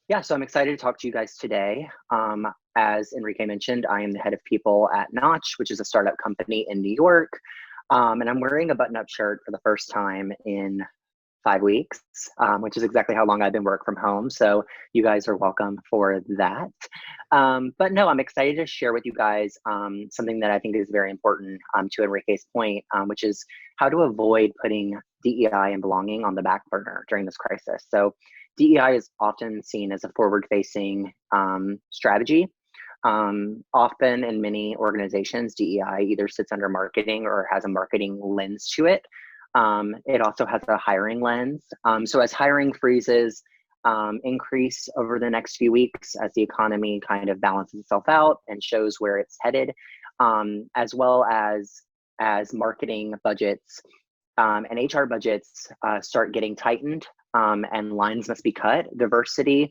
Yeah, so I'm excited to talk to you guys today. As Enrique mentioned, I am the head of people at Notch, which is a startup company in New York. And I'm wearing a button-up shirt for the first time in 5 weeks, which is exactly how long I've been work from home. So you guys are welcome for that. But no, I'm excited to share with you guys something that I think is very important to Enrique's point, which is how to avoid putting DEI and belonging on the back burner during this crisis. So DEI is often seen as a forward-facing strategy. Often in many organizations, DEI either sits under marketing or has a marketing lens to it. It also has a hiring lens. So as hiring freezes increase over the next few weeks, as the economy kind of balances itself out and shows where it's headed, as well as marketing budgets and HR budgets start getting tightened and lines must be cut, diversity,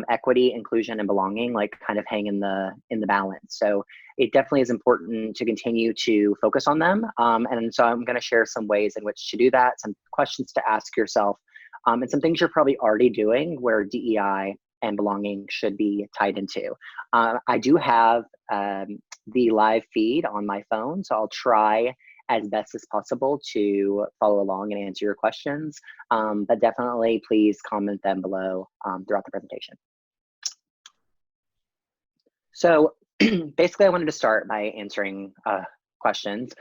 equity, inclusion, and belonging like kind of hang in the balance. So it definitely is important to continue to focus on them. And so I'm going to share some ways in which to do that, some questions to ask yourself, and some things you're probably already doing where DEI and belonging should be tied into. I do have the live feed on my phone, so I'll try as best as possible to follow along and answer your questions. But definitely please comment them below throughout the presentation. So basically I wanted to start by answering questions.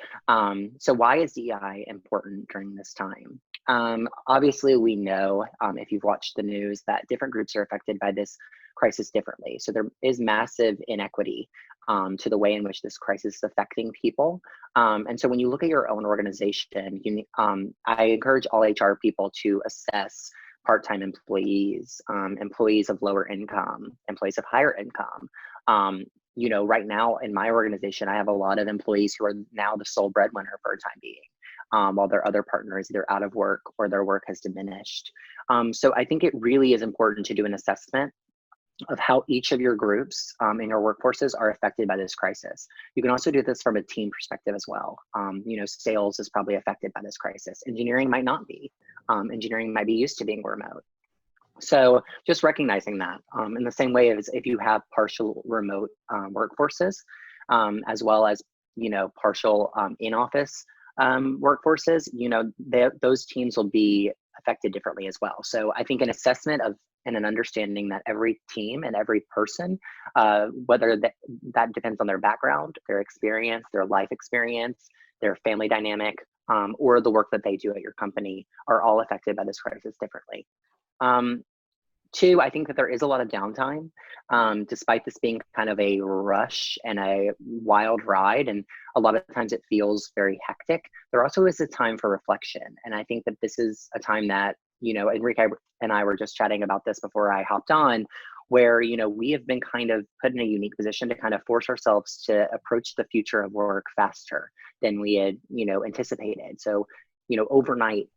So why is DEI important during this time? Obviously we know, if you've watched the news, that different groups are affected by this crisis differently. So there is massive inequity to the way in which this crisis is affecting people. And so when you look at your own organization, I encourage all HR people to assess part-time employees, employees of lower income, employees of higher income. Right now in my organization, I have a lot of employees who are now the sole breadwinner for a time being, while their other partners either out of work or their work has diminished. So I think it really is important to do an assessment of how each of your groups in your workforces are affected by this crisis. You can also do this from a team perspective as well. Sales is probably affected by this crisis. Engineering might not be. Engineering might be used to being remote. So just recognizing that in the same way as if you have partial remote workforces, as well as, partial in-office workforces, those teams will be affected differently as well. So I think an assessment of and an understanding that every team and every person, whether that depends on their background, their experience, their life experience, their family dynamic, or the work that they do at your company, are all affected by this crisis differently. Two, I think that there is a lot of downtime, despite this being kind of a rush and a wild ride, and a lot of times it feels very hectic. There also is a time for reflection, and I think that this is a time that, Enrique and I were just chatting about this before I hopped on, where, we have been kind of put in a unique position to kind of force ourselves to approach the future of work faster than we had, anticipated. So, overnight,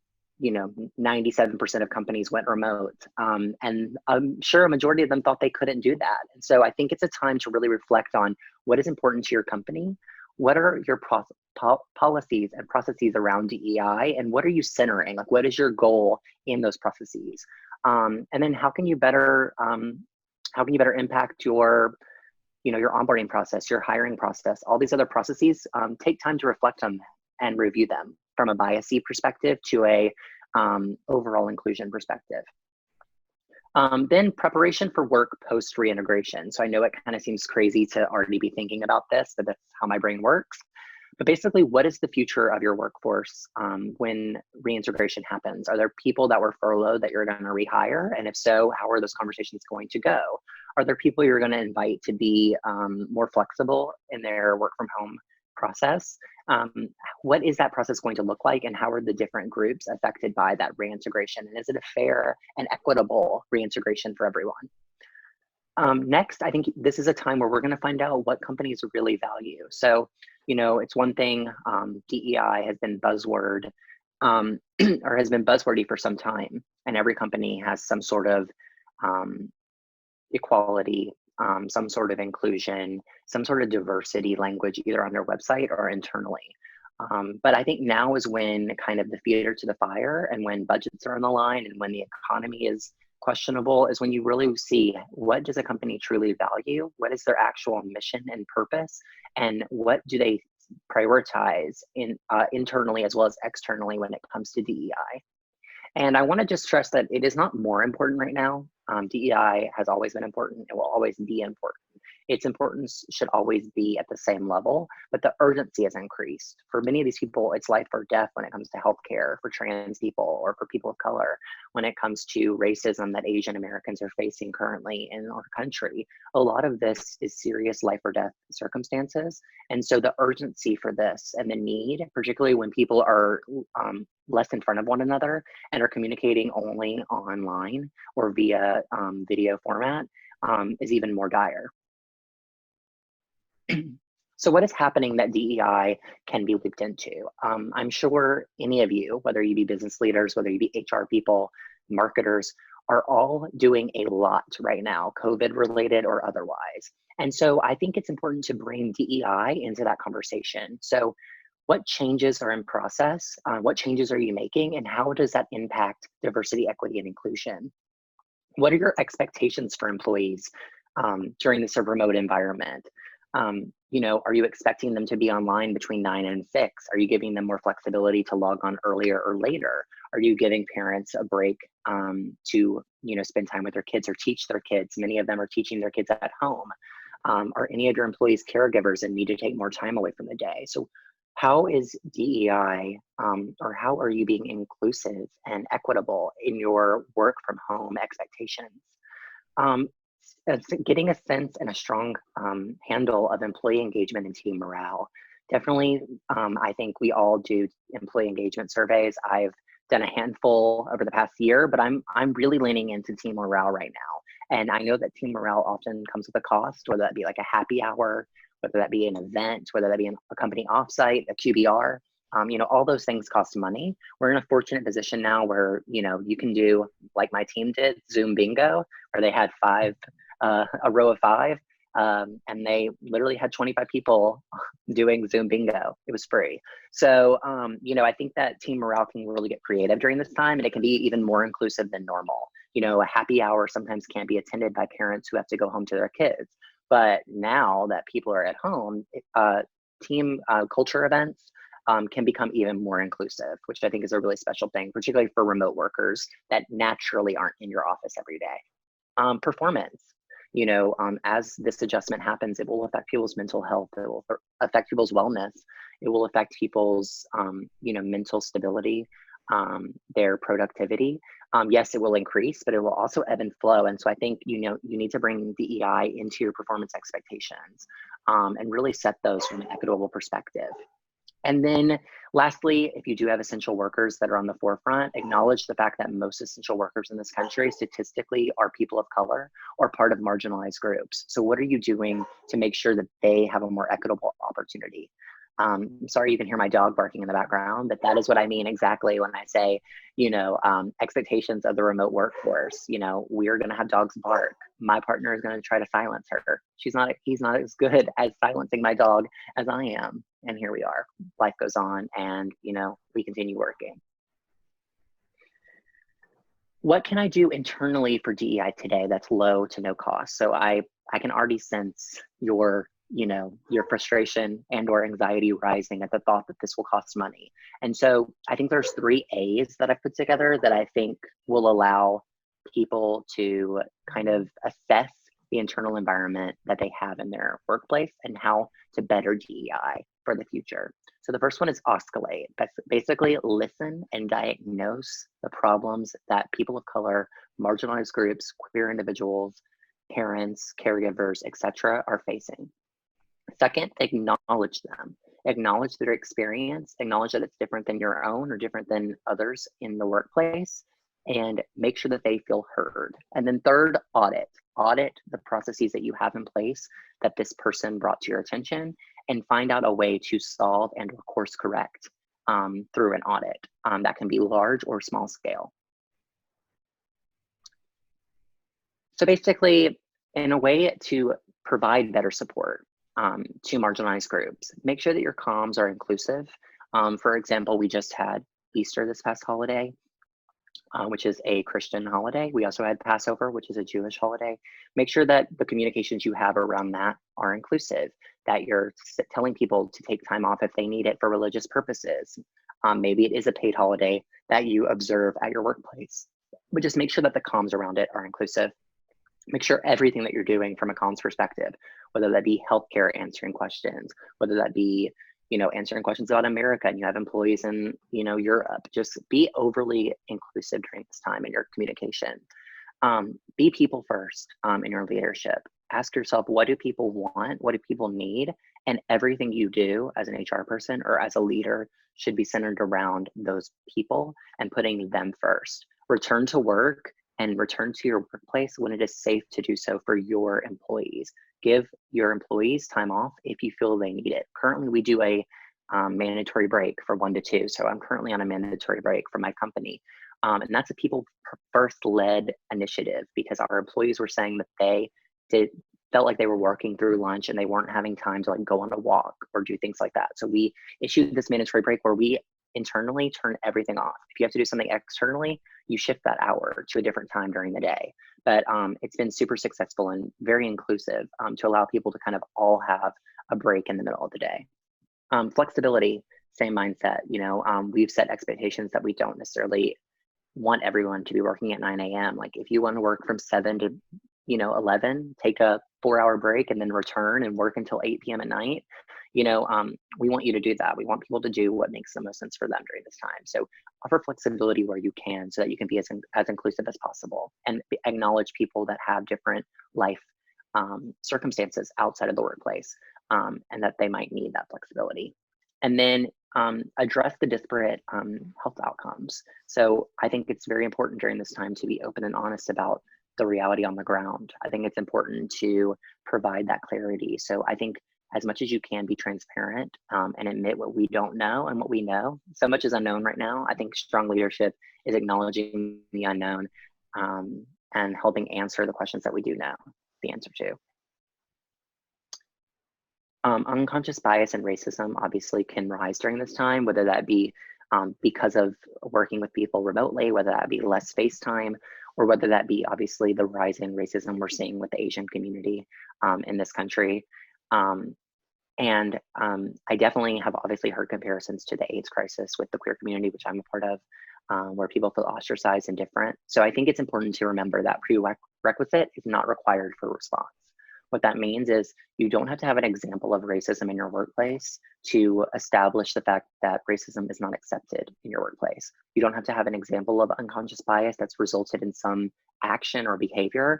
97% of companies went remote. And I'm sure a majority of them thought they couldn't do that. And so I think it's a time to really reflect on what is important to your company. What are your policies and processes around DEI, and what are you centering? Like, what is your goal in those processes? And then how can you better impact your your onboarding process, your hiring process, all these other processes? Take time to reflect on them and review them from a bias-y perspective to a overall inclusion perspective. Then preparation for work post reintegration. So I know it kind of seems crazy to already be thinking about this, but that's how my brain works. But basically, what is the future of your workforce when reintegration happens? Are there people that were furloughed that you're going to rehire? And if so, how are those conversations going to go? Are there people you're going to invite to be more flexible in their work from home process? What is that process going to look like, and how are the different groups affected by that reintegration? And is it a fair and equitable reintegration for everyone? Next, I think this is a time where we're going to find out what companies really value. So, it's one thing, DEI has been buzzword or has been buzzwordy for some time, and every company has some sort of equality, some sort of inclusion, some sort of diversity language, either on their website or internally. But I think now is when kind of the theater to the fire, and when budgets are on the line, and when the economy is questionable is when you really see what does a company truly value, what is their actual mission and purpose, and what do they prioritize internally as well as externally when it comes to DEI. And I want to just stress that it is not more important right now. DEI has always been important. It will always be important. Its importance should always be at the same level, but the urgency has increased. For many of these people, it's life or death when it comes to healthcare for trans people or for people of color, when it comes to racism that Asian Americans are facing currently in our country. A lot of this is serious life or death circumstances. And so the urgency for this and the need, particularly when people are less in front of one another and are communicating only online or via video format, is even more dire. So what is happening that DEI can be looped into? I'm sure any of you, whether you be business leaders, whether you be HR people, marketers, are all doing a lot right now, COVID related or otherwise. And so I think it's important to bring DEI into that conversation. So what changes are in process? What changes are you making? And how does that impact diversity, equity, and inclusion? What are your expectations for employees during this remote environment? Are you expecting them to be online between 9 and 6? Are you giving them more flexibility to log on earlier or later? Are you giving parents a break to spend time with their kids or teach their kids? Many of them are teaching their kids at home. Are any of your employees caregivers and need to take more time away from the day? So how is DEI or how are you being inclusive and equitable in your work from home expectations? Getting a sense and a strong handle of employee engagement and team morale. Definitely, I think we all do employee engagement surveys. I've done a handful over the past year, but I'm really leaning into team morale right now. And I know that team morale often comes with a cost, whether that be like a happy hour, whether that be an event, whether that be a company offsite, a QBR. All those things cost money. We're in a fortunate position now where, you can do like my team did, Zoom bingo, where they had a row of 5, and they literally had 25 people doing Zoom bingo. It was free. So, I think that team morale can really get creative during this time, and it can be even more inclusive than normal. A happy hour sometimes can't be attended by parents who have to go home to their kids. But now that people are at home, team culture events can become even more inclusive, which I think is a really special thing, particularly for remote workers that naturally aren't in your office every day. Performance. As this adjustment happens, it will affect people's mental health. It will affect people's wellness. It will affect people's, mental stability, their productivity. Yes, it will increase, but it will also ebb and flow. And so I think, you need to bring DEI into your performance expectations and really set those from an equitable perspective. And then lastly, if you do have essential workers that are on the forefront, acknowledge the fact that most essential workers in this country statistically are people of color or part of marginalized groups. So what are you doing to make sure that they have a more equitable opportunity? I'm sorry you can hear my dog barking in the background, but that is what I mean exactly when I say, expectations of the remote workforce. We're going to have dogs bark. My partner is going to try to silence her. He's not as good at silencing my dog as I am. And here we are. Life goes on, and we continue working. What can I do internally for DEI today that's low to no cost? So I can already sense your frustration and or anxiety rising at the thought that this will cost money. And so I think there's 3 A's that I've put together that I think will allow people to kind of assess the internal environment that they have in their workplace and how to better DEI for the future. So the first one is oscillate. Basically listen and diagnose the problems that people of color, marginalized groups, queer individuals, parents, caregivers, etc. are facing. Second, acknowledge them. Acknowledge their experience, acknowledge that it's different than your own or different than others in the workplace, and make sure that they feel heard. And then third, audit. Audit the processes that you have in place that this person brought to your attention and find out a way to solve and course correct through an audit. That can be large or small scale. So basically, in a way to provide better support to marginalized groups, make sure that your comms are inclusive. For example, we just had Easter this past holiday. which is a Christian holiday. We also had Passover, which is a Jewish holiday. Make sure that the communications you have around that are inclusive, that you're telling people to take time off if they need it for religious purposes. Maybe it is a paid holiday that you observe at your workplace, but just make sure that the comms around it are inclusive. Make sure everything that you're doing from a comms perspective, whether that be healthcare answering questions, whether that be answering questions about America and you have employees in Europe, just be overly inclusive during this time in your communication. Be people first in your leadership. Ask yourself, what do people want? What do people need? And everything you do as an HR person or as a leader should be centered around those people and putting them first. Return to work and return to your workplace when it is safe to do so for your employees. Give your employees time off if you feel they need it. Currently, we do a mandatory break for 1 to 2. So I'm currently on a mandatory break for my company. And that's a people first led initiative because our employees were saying that they felt like they were working through lunch and they weren't having time to go on a walk or do things like that. So we issued this mandatory break where we internally turn everything off. If you have to do something externally, you shift that hour to a different time during the day. But it's been super successful and very inclusive to allow people to kind of all have a break in the middle of the day. Flexibility, same mindset. We've set expectations that we don't necessarily want everyone to be working at 9 a.m. Like if you want to work from 7 to 11, take a 4-hour break and then return and work until 8 p.m. at night. We want you to do that. We want people to do what makes the most sense for them during this time. So offer flexibility where you can so that you can be as inclusive as possible and acknowledge people that have different life circumstances outside of the workplace and that they might need that flexibility. And then address the disparate health outcomes. So I think it's very important during this time to be open and honest about the reality on the ground. I think it's important to provide that clarity. So I think as much as you can be transparent and admit what we don't know and what we know. So much is unknown right now. I think strong leadership is acknowledging the unknown and helping answer the questions that we do know the answer to. Unconscious bias and racism obviously can rise during this time, whether that be because of working with people remotely, whether that be less face time, or whether that be obviously the rise in racism we're seeing with the Asian community in this country. I definitely have obviously heard comparisons to the AIDS crisis with the queer community, which I'm a part of, where people feel ostracized and different. So I think it's important to remember that prerequisite is not required for response. What that means is you don't have to have an example of racism in your workplace to establish the fact that racism is not accepted in your workplace. You don't have to have an example of unconscious bias that's resulted in some action or behavior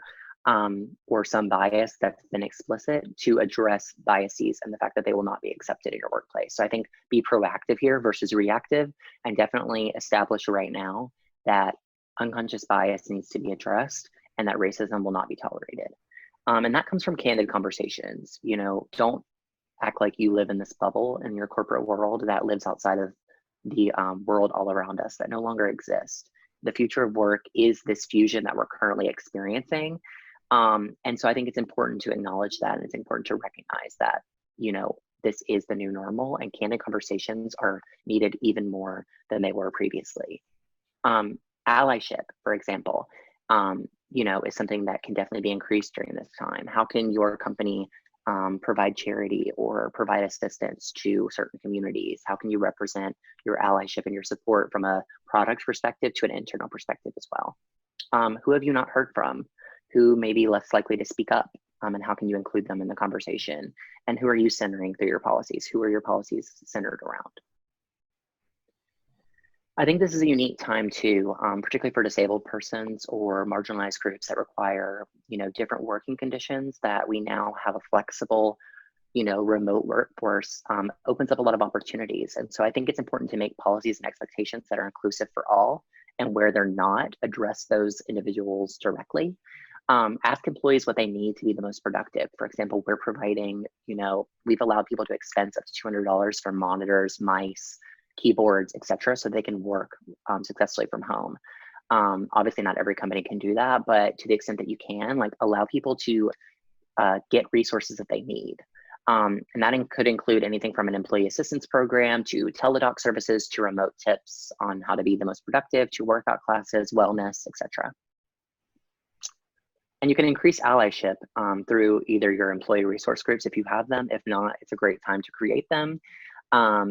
or some bias that's been explicit to address biases and the fact that they will not be accepted in your workplace. So I think be proactive here versus reactive, and definitely establish right now that unconscious bias needs to be addressed and that racism will not be tolerated. And that comes from candid conversations. Don't act like you live in this bubble in your corporate world that lives outside of the world all around us that no longer exists. The future of work is this fusion that we're currently experiencing. And so I think it's important to acknowledge that, and it's important to recognize that, this is the new normal, and candid conversations are needed even more than they were previously. Allyship, for example, is something that can definitely be increased during this time. How can your company provide charity or provide assistance to certain communities? How can you represent your allyship and your support from a product perspective to an internal perspective as well? Who have you not heard from? Who may be less likely to speak up? And how can you include them in the conversation? And who are you centering through your policies? Who are your policies centered around? I think this is a unique time too, particularly for disabled persons or marginalized groups that require, different working conditions, that we now have a flexible, remote workforce opens up a lot of opportunities. And so I think it's important to make policies and expectations that are inclusive for all, and where they're not, address those individuals directly. Ask employees what they need to be the most productive. For example, we're providing, we've allowed people to expense up to $200 for monitors, mice, keyboards, etc., so they can work successfully from home. Obviously, not every company can do that, but to the extent that you can, allow people to get resources that they need. And that could include anything from an employee assistance program to teledoc services to remote tips on how to be the most productive to workout classes, wellness, etc. And you can increase allyship through either your employee resource groups if you have them. If not, it's a great time to create them.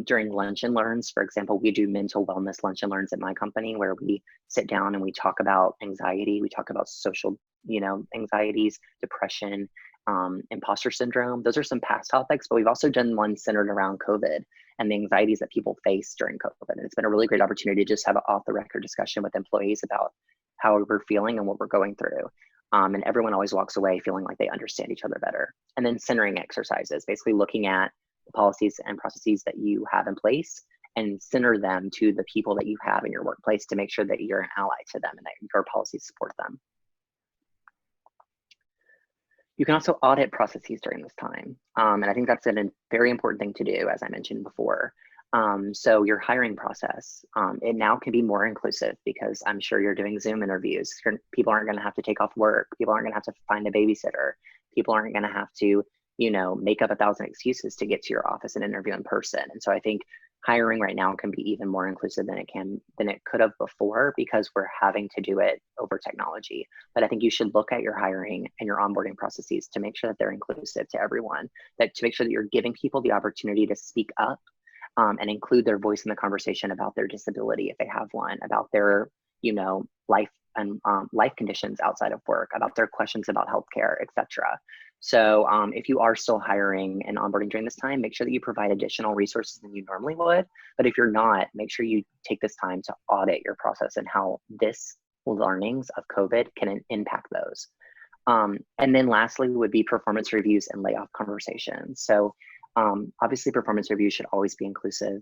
During lunch and learns, for example, we do mental wellness lunch and learns at my company where we sit down and we talk about anxiety. We talk about social, anxieties, depression, imposter syndrome. Those are some past topics, but we've also done one centered around COVID and the anxieties that people face during COVID. And it's been a really great opportunity to just have an off the record discussion with employees about how we're feeling and what we're going through. And everyone always walks away feeling like they understand each other better. And then centering exercises, basically looking at the policies and processes that you have in place and center them to the people that you have in your workplace to make sure that you're an ally to them and that your policies support them. You can also audit processes during this time. And I think that's a very important thing to do, as I mentioned before. So your hiring process, it now can be more inclusive because I'm sure you're doing Zoom interviews. People aren't going to have to take off work. People aren't going to have to find a babysitter. People aren't going to have to, make up 1,000 excuses to get to your office and interview in person. And so I think hiring right now can be even more inclusive than it could have before because we're having to do it over technology. But I think you should look at your hiring and your onboarding processes to make sure that they're inclusive to everyone, to make sure that you're giving people the opportunity to speak up and include their voice in the conversation about their disability if they have one, about their, life and life conditions outside of work, about their questions about healthcare, etc. So if you are still hiring and onboarding during this time, make sure that you provide additional resources than you normally would. But if you're not, make sure you take this time to audit your process and how this learnings of COVID can impact those. And then lastly would be performance reviews and layoff conversations. So obviously performance reviews should always be inclusive,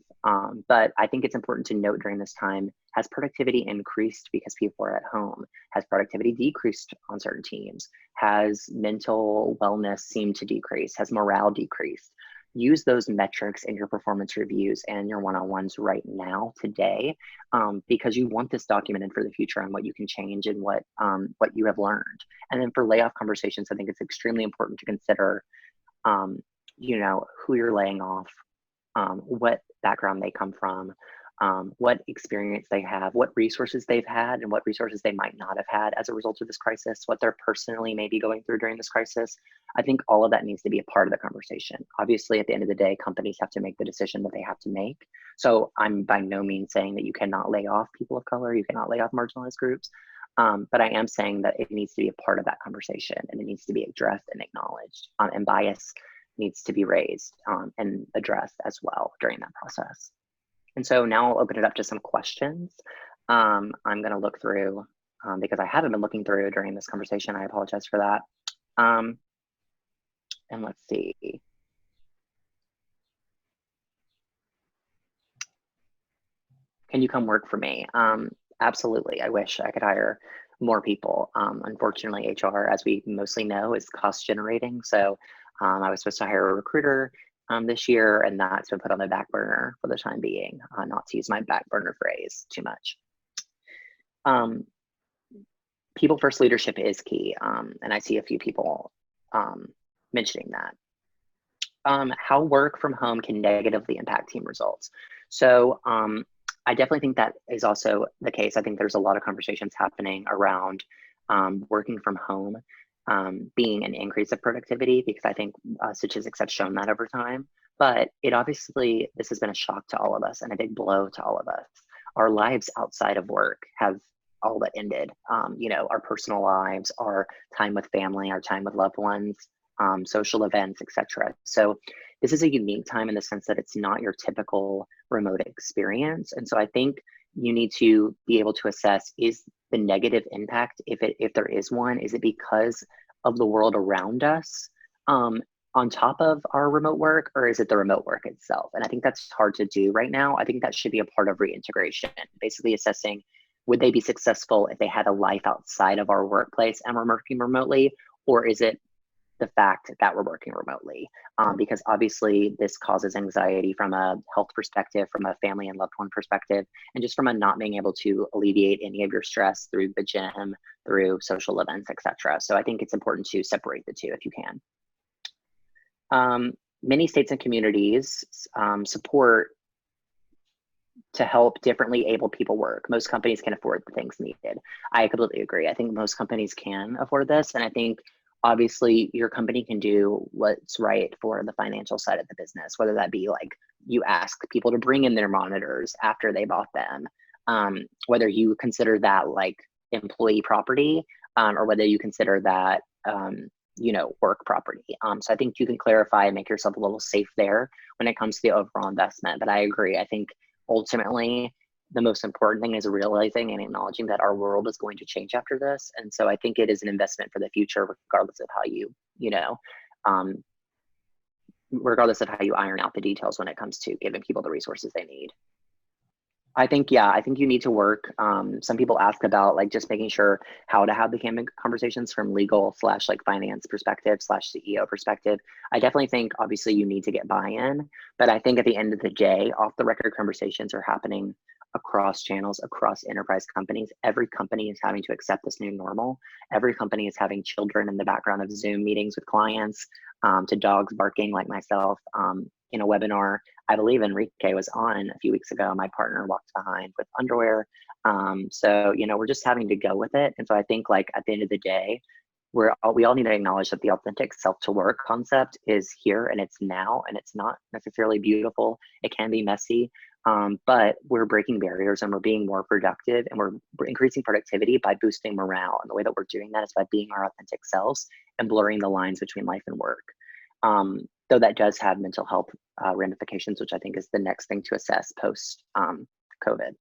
but I think it's important to note during this time, has productivity increased because people are at home? Has productivity decreased on certain teams? Has mental wellness seemed to decrease? Has morale decreased? Use those metrics in your performance reviews and your one-on-ones right now, today, because you want this documented for the future and what you can change and what you have learned. And then for layoff conversations, I think it's extremely important to consider who you're laying off, what background they come from, what experience they have, what resources they've had, and what resources they might not have had as a result of this crisis, what they're personally maybe going through during this crisis. I think all of that needs to be a part of the conversation. Obviously, at the end of the day, companies have to make the decision that they have to make. So I'm by no means saying that you cannot lay off people of color, you cannot lay off marginalized groups. But I am saying that it needs to be a part of that conversation and it needs to be addressed and acknowledged, and bias needs to be raised and addressed as well during that process. And so now I'll open it up to some questions. I'm going to look through because I haven't been looking through during this conversation. I apologize for that. And let's see. Can you come work for me? Absolutely. I wish I could hire more people. Unfortunately, HR, as we mostly know, is cost generating. So I was supposed to hire a recruiter this year, and that's been put on the back burner for the time being, not to use my back burner phrase too much. People first leadership is key, and I see a few people mentioning that. How work from home can negatively impact team results. So I definitely think that is also the case. I think there's a lot of conversations happening around working from home being an increase of productivity, because I think statistics have shown that over time. But it obviously, this has been a shock to all of us and a big blow to all of us. Our lives outside of work have all but ended. Our personal lives, our time with family, our time with loved ones, social events, etc. So this is a unique time in the sense that it's not your typical remote experience. And so I think you need to be able to assess, is the negative impact, if there is one, is it because of the world around us on top of our remote work, or is it the remote work itself? And I think that's hard to do right now. I think that should be a part of reintegration, basically assessing, would they be successful if they had a life outside of our workplace and we're working remotely, or is it the fact that we're working remotely? Because obviously this causes anxiety from a health perspective, from a family and loved one perspective, and just from a not being able to alleviate any of your stress through the gym, through social events, etc. So I think it's important to separate the two if you can. many states and communities support to help differently able people work. Most companies can afford the things needed. I completely agree. I think most companies can afford this. And I think obviously your company can do what's right for the financial side of the business, whether that be like you ask people to bring in their monitors after they bought them, whether you consider that like employee property, or whether you consider that, you know, work property. So I think you can clarify and make yourself a little safe there when it comes to the overall investment. But I agree. I think ultimately the most important thing is realizing and acknowledging that our world is going to change after this. And so I think it is an investment for the future, regardless of how you know, regardless of how you iron out the details when it comes to giving people the resources they need. I think, yeah, I think you need to work. Some people ask about like just making sure how to have the conversations from legal / like finance perspective / CEO perspective. I definitely think obviously you need to get buy-in, but I think at the end of the day, off the record conversations are happening across channels, across enterprise companies. Every company is having to accept this new normal. Every company is having children in the background of Zoom meetings with clients, to dogs barking like myself, in a webinar I believe Enrique was on a few weeks ago. My partner walked behind with underwear. So, you know, we're just having to go with it. And so I think like at the end of the day, we all need to acknowledge that the authentic self to work concept is here and it's now, and it's not necessarily beautiful. It can be messy, but we're breaking barriers and we're being more productive, and we're increasing productivity by boosting morale. And the way that we're doing that is by being our authentic selves and blurring the lines between life and work. Though that does have mental health ramifications, which I think is the next thing to assess post COVID.